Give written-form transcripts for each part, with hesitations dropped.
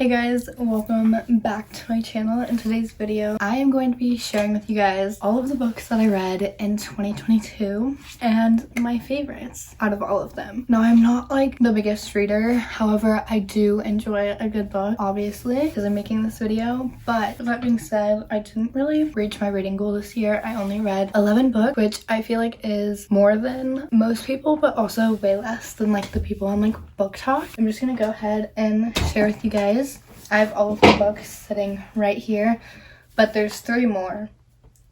Hey guys, welcome back to my channel. In today's video, I am going to be sharing with you guys all of the books that I read in 2022 and my favorites out of all of them. Now, I'm not like the biggest reader, however, I do enjoy a good book, obviously, because I'm making this video. But with that being said, I didn't really reach my reading goal this year. I only read 11 books, which I feel like is more than most people, but also way less than like the people on like booktok. I'm just gonna go ahead and share with you guys. I have all of the books sitting right here, but there's 3 more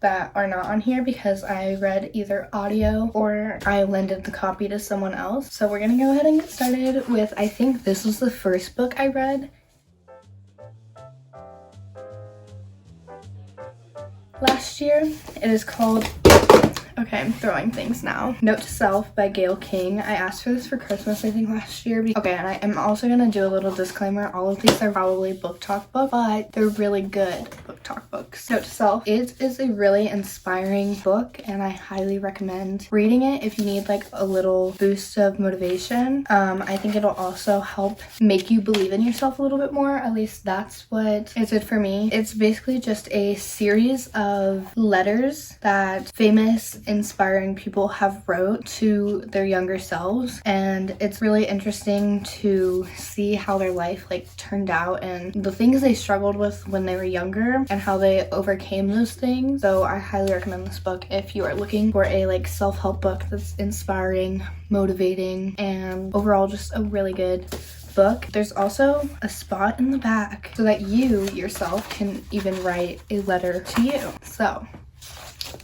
that are not on here because I read either audio or I lended the copy to someone else. So we're gonna go ahead and get started with, I think this was the first book I read last year. It is called, okay, I'm throwing things now. Note to Self by Gayle King. I asked for this for Christmas, I think, last year. Okay, and I am also gonna do a little disclaimer. All of these are probably booktok books, but they're really good booktok books. Note to Self, it is a really inspiring book, and I highly recommend reading it if you need like a little boost of motivation. I think it'll also help make you believe in yourself a little bit more. At least that's what it did for me. It's basically just a series of letters that famous, inspiring people have wrote to their younger selves, and it's really interesting to see how their life like turned out and the things they struggled with when they were younger and how they overcame those things. So I highly recommend this book if you are looking for a like self-help book that's inspiring, motivating, and overall just a really good book. There's also a spot in the back so that you yourself can even write a letter to you. So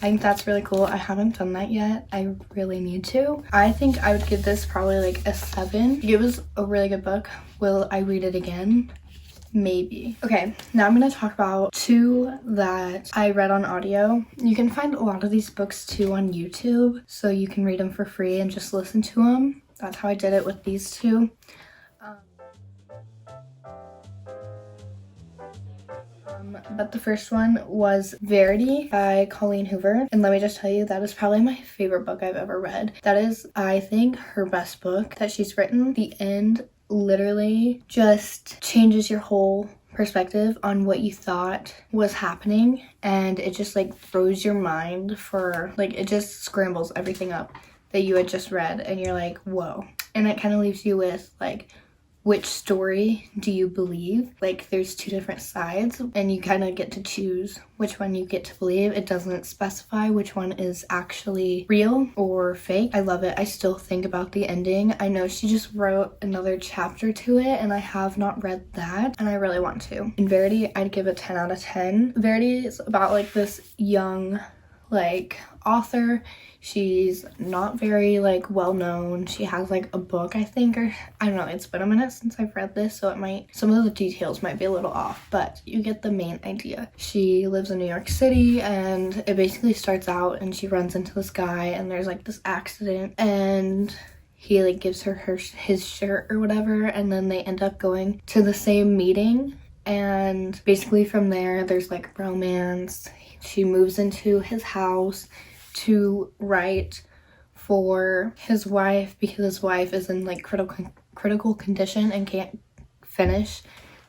I think that's really cool. I haven't done that yet. I really need to. I think I would give this probably like a 7. It was a really good book. Will I read it again? Maybe. Okay, now I'm going to talk about 2 that I read on audio. You can find a lot of these books too on YouTube, so you can read them for free and just listen to them. That's how I did it with these 2. But the first one was Verity by Colleen Hoover, and let me just tell you, that is probably my favorite book I've ever read. That is, I think, her best book that she's written. The end literally just changes your whole perspective on what you thought was happening, and it just like throws your mind for like, it just scrambles everything up that you had just read, and you're like, whoa. And it kind of leaves you with like, which story do you believe? Like, there's 2 different sides and you kind of get to choose which one you get to believe. It doesn't specify which one is actually real or fake. I love it. I still think about the ending. I know she just wrote another chapter to it and I have not read that and I really want to. In Verity, I'd give it 10 out of 10. Verity is about like this young like author. She's not very like well known. She has like a book, I think, or I don't know, it's been a minute since I've read this, so it might, some of the details might be a little off, but you get the main idea. She lives in New York City and it basically starts out and she runs into this guy and there's like this accident and he like gives her his shirt or whatever, and then they end up going to the same meeting, and basically from there there's like romance. She moves into his house to write for his wife because his wife is in like critical condition and can't finish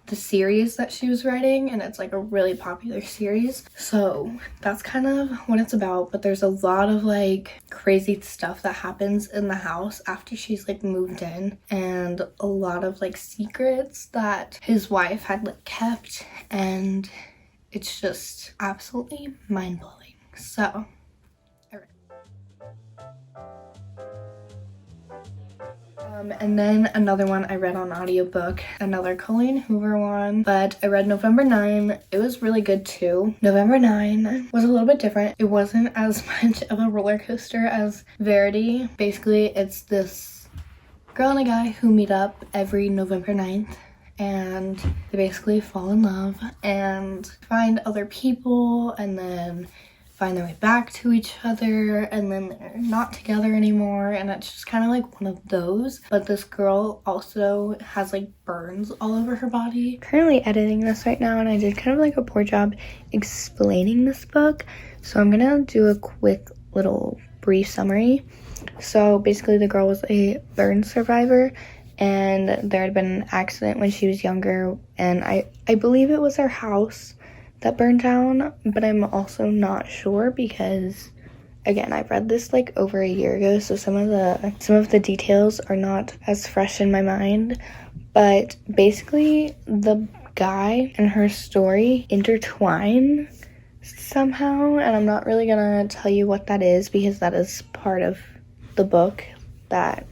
the series that she was writing, and it's like a really popular series. So that's kind of what it's about, but there's a lot of like crazy stuff that happens in the house after she's like moved in, and a lot of like secrets that his wife had like kept, and it's just absolutely mind-blowing. So and then another one I read on audiobook, another Colleen Hoover one, but I read November 9. It was really good too. November 9 was a little bit different. It wasn't as much of a roller coaster as Verity. Basically, it's this girl and a guy who meet up every November 9th, and they basically fall in love and find other people and then find their way back to each other, and then they're not together anymore, and it's just kind of like one of those. But this girl also has like burns all over her body. Currently editing this right now, and I did kind of like a poor job explaining this book, so I'm gonna do a quick little brief summary. So basically the girl was a burn survivor, and there had been an accident when she was younger, and I believe it was her house that burned down, but I'm also not sure because, again, I read this like over a year ago, so some of the details are not as fresh in my mind. But basically, the guy and her story intertwine somehow, and I'm not really gonna tell you what that is because that is part of the book that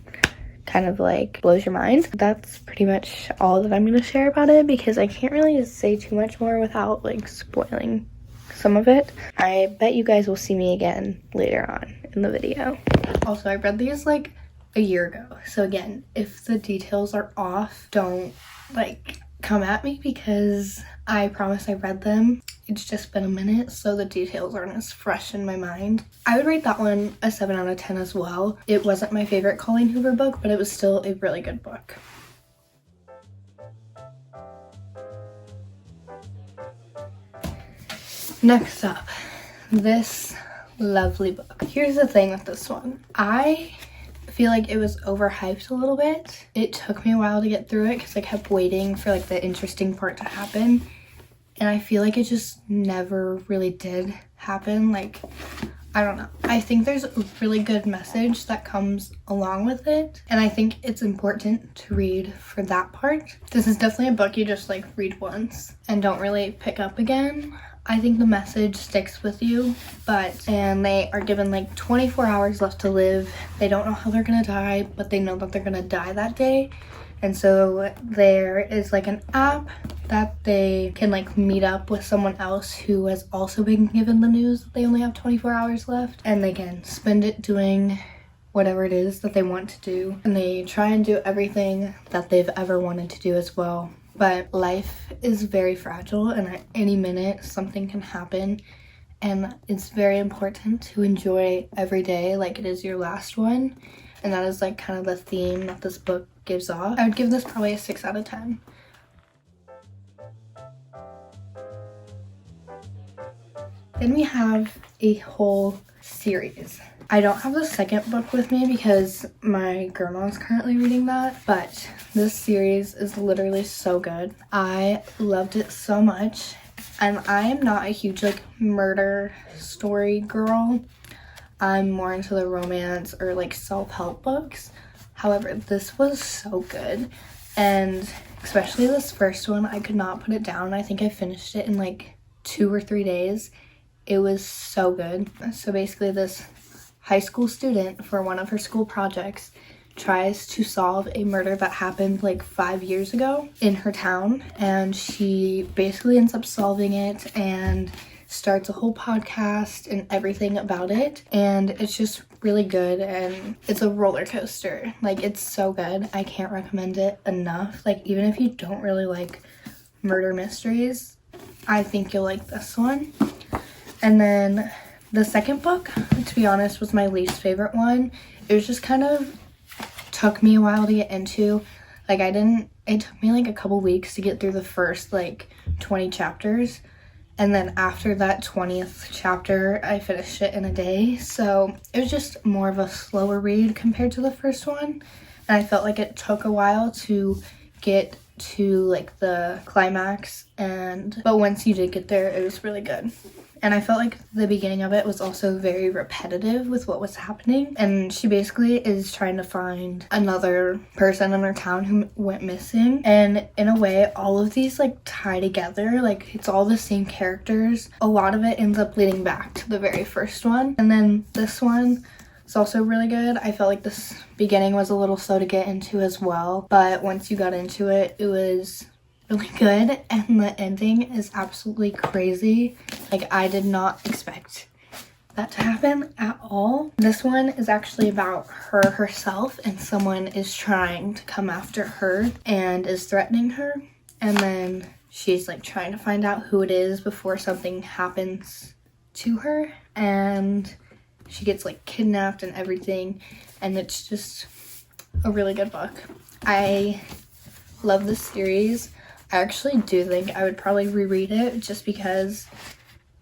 kind of like blows your mind. That's pretty much all that I'm gonna share about it because I can't really say too much more without like spoiling some of it. I bet you guys will see me again later on in the video. Also, I read these like a year ago, so again, if the details are off, don't like come at me because I promise I read them. It's just been a minute, so the details aren't as fresh in my mind. I would rate that one a 7 out of 10 as well. It wasn't my favorite Colleen Hoover book, but it was still a really good book. Next up, this lovely book. Here's the thing with this one. I feel like it was overhyped a little bit. It took me a while to get through it because I kept waiting for like the interesting part to happen. And I feel like it just never really did happen. Like, I don't know. I think there's a really good message that comes along with it. And I think it's important to read for that part. This is definitely a book you just like read once and don't really pick up again. I think the message sticks with you, and they are given like 24 hours left to live. They don't know how they're gonna die, but they know that they're gonna die that day. And so there is like an app that they can like meet up with someone else who has also been given the news that they only have 24 hours left, and they can spend it doing whatever it is that they want to do. And they try and do everything that they've ever wanted to do as well. But life is very fragile, and at any minute something can happen, and it's very important to enjoy every day like it is your last one. And that is like kind of the theme that this book gives off. I would give this probably a 6 out of 10. Then we have a whole series. I don't have the second book with me because my grandma's currently reading that, but this series is literally so good. I loved it so much, and I am not a huge like murder story girl. I'm more into the romance or like self-help books. However, this was so good, and especially this first one, I could not put it down. I think I finished it in like 2 or 3 days. It was so good. So basically this high school student, for one of her school projects, tries to solve a murder that happened like 5 years ago in her town, and she basically ends up solving it and starts a whole podcast and everything about it. And it's just really good, and it's a roller coaster. Like, it's so good. I can't recommend it enough. Like, even if you don't really like murder mysteries, I think you'll like this one. And then the second book, to be honest, was my least favorite one. It was just kind of took me a while to get into. Like, it took me like a couple weeks to get through the first like 20 chapters. And then after that 20th chapter, I finished it in a day. So it was just more of a slower read compared to the first one. And I felt like it took a while to get to like the climax. But once you did get there, it was really good. And I felt like the beginning of it was also very repetitive with what was happening. And she basically is trying to find another person in her town who went missing. And in a way, all of these like tie together. Like, it's all the same characters. A lot of it ends up leading back to the very first one. And then this one is also really good. I felt like this beginning was a little slow to get into as well. But once you got into it, it was really good, and the ending is absolutely crazy. Like, I did not expect that to happen at all. This one is actually about her herself, and someone is trying to come after her and is threatening her, and then she's like trying to find out who it is before something happens to her, and she gets like kidnapped and everything, and it's just a really good book. I love this series. I actually do think I would probably reread it just because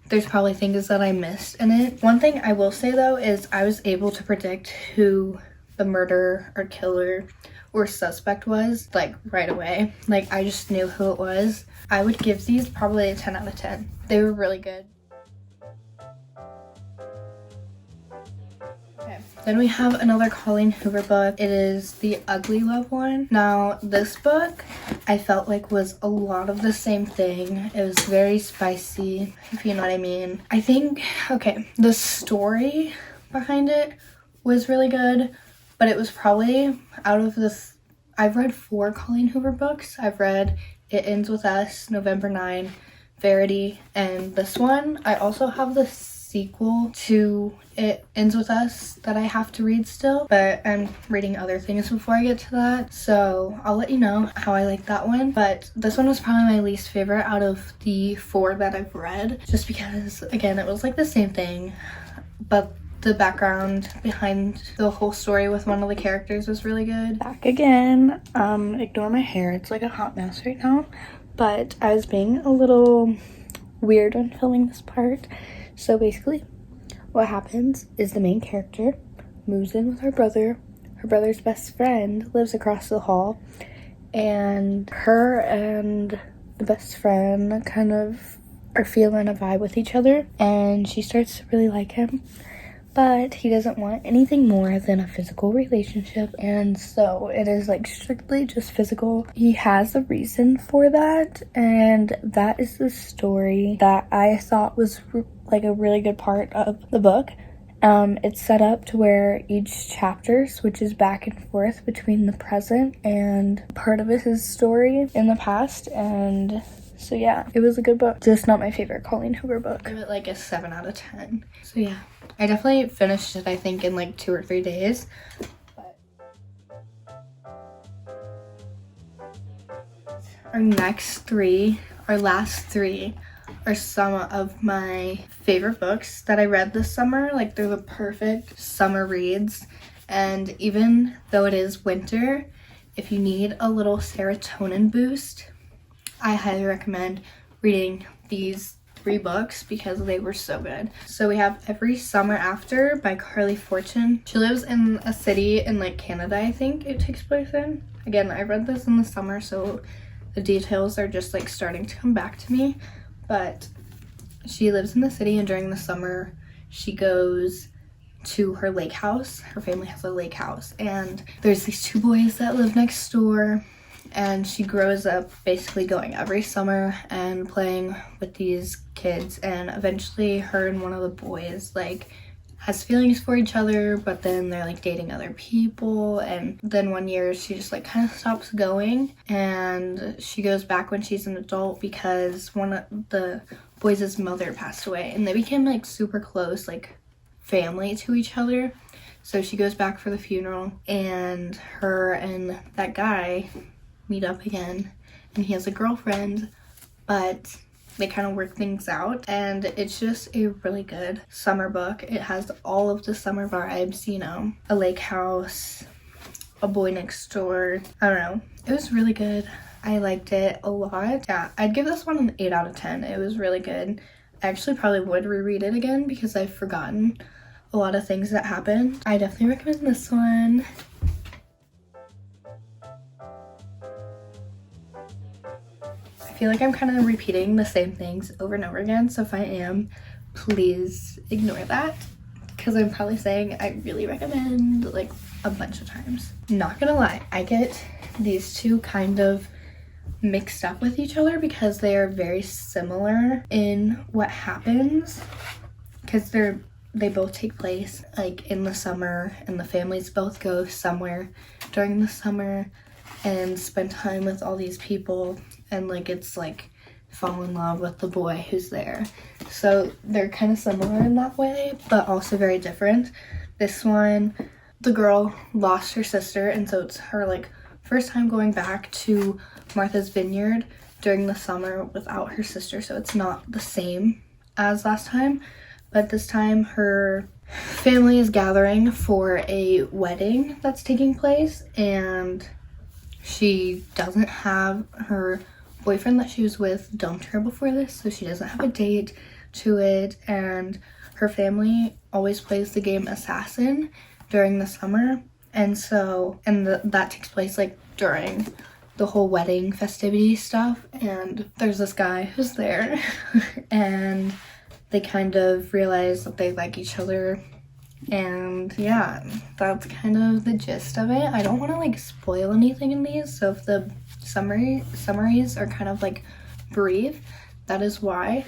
there's probably things that I missed in it. One thing I will say though is I was able to predict who the murderer or killer or suspect was, like, right away. Like, I just knew who it was. I would give these probably a 10 out of 10. They were really good. Okay, then we have another Colleen Hoover book. It is the Ugly Love one. Now, this book I felt like was a lot of the same thing. It was very spicy, if you know what I mean. I think, okay, the story behind it was really good, but it was probably out of the I've read 4 Colleen Hoover books. I've read It Ends With Us, November 9, Verity, and this one. I also have the sequel to It Ends With Us that I have to read still, but I'm reading other things before I get to that, so I'll let you know how I like that one. But this one was probably my least favorite out of the 4 that I've read, just because, again, it was like the same thing, but the background behind the whole story with one of the characters was really good. Back again. Ignore my hair. It's like a hot mess right now. But I was being a little weird on filming this part. So basically, what happens is the main character moves in with her brother. Her brother's best friend lives across the hall. And her and the best friend kind of are feeling a vibe with each other. And she starts to really like him. But he doesn't want anything more than a physical relationship, and so it is like strictly just physical. He has a reason for that, and that is the story that I thought was like a really good part of the book. It's set up to where each chapter switches back and forth between the present and part of his story in the past, and so yeah, it was a good book. Just not my favorite Colleen Hoover book. I give it like a 7 out of 10. So yeah, I definitely finished it, I think, in like 2 or 3 days. But our last three are some of my favorite books that I read this summer. Like, they're the perfect summer reads. And even though it is winter, if you need a little serotonin boost, I highly recommend reading these 3 books because they were so good. So we have Every Summer After by Carley Fortune. She lives in a city in like Canada, I think it takes place in. Again, I read this in the summer, so the details are just like starting to come back to me. But she lives in the city, and during the summer she goes to her lake house. Her family has a lake house, and there's these 2 boys that live next door. And she grows up basically going every summer and playing with these kids, and eventually her and one of the boys like has feelings for each other, but then they're like dating other people. And then one year she just like kind of stops going, and she goes back when she's an adult because one of the boys' mother passed away, and they became like super close, like family to each other. So she goes back for the funeral, and her and that guy meet up again, and he has a girlfriend, but they kind of work things out, and it's just a really good summer book. It has all of the summer vibes, you know, a lake house, a boy next door. I don't know, it was really good. I liked it a lot. Yeah, I'd give this one an 8 out of 10. It was really good. I actually probably would reread it again because I've forgotten a lot of things that happened. I definitely recommend this one. I feel like I'm kind of repeating the same things over and over again, so if I am, please ignore that, because I'm probably saying I really recommend like a bunch of times. Not gonna lie, I get these 2 kind of mixed up with each other because they are very similar in what happens, because they both take place like in the summer, and the families both go somewhere during the summer and spend time with all these people, and like it's like fall in love with the boy who's there. So they're kind of similar in that way, but also very different. This one, the girl lost her sister, and so it's her like first time going back to Martha's Vineyard during the summer without her sister, so it's not the same as last time. But this time her family is gathering for a wedding that's taking place, and she doesn't have her boyfriend that she was with dumped her before this, so she doesn't have a date to it, and her family always plays the game Assassin during the summer, And so, that takes place like during the whole wedding festivity stuff. And there's this guy who's there and they kind of realize that they like each other. And yeah, that's kind of the gist of it. I don't want to like spoil anything in these, so if the summaries are kind of like brief, that is why.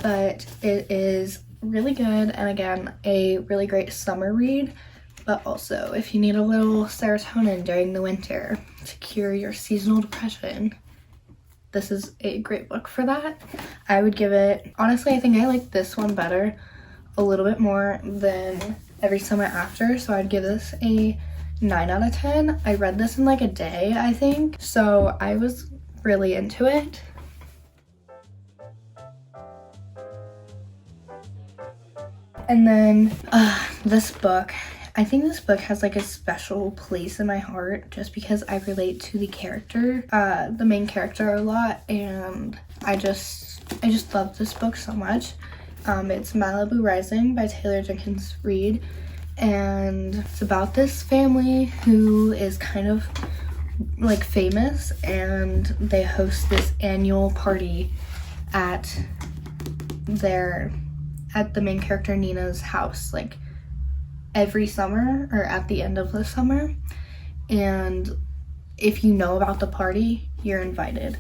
But it is really good, and again, a really great summer read. But also, if you need a little serotonin during the winter to cure your seasonal depression, this is a great book for that. I would give it, honestly, I think I like this one better, a little bit more than Every Summer After, so I'd give this a 9 out of 10. I read this in like a day, I think, so I was really into it. And then this book, I think this book has like a special place in my heart just because I relate to the character, the main character a lot, and I just love this book so much. It's Malibu Rising by Jenkins Reid, and it's about this family who is kind of like famous, and they host this annual party at the main character Nina's house, like every summer or at the end of the summer. And if you know about the party, you're invited.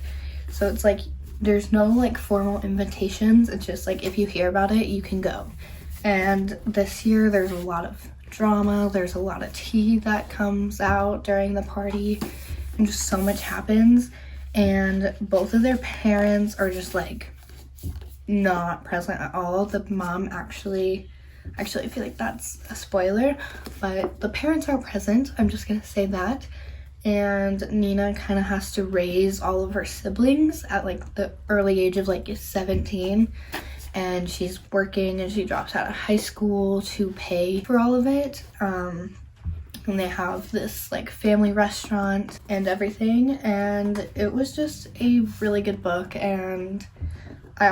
So it's like there's no like formal invitations, it's just like if you hear about it, you can go. And this year there's a lot of drama, there's a lot of tea that comes out during the party, and just so much happens. And both of their parents are just like not present at all. The mom actually, I feel like that's a spoiler, but the parents are present, I'm just gonna say that. And Nina kind of has to raise all of her siblings at like the early age of like 17, and she's working and she drops out of high school to pay for all of it. And they have this like family restaurant and everything, and it was just a really good book. And I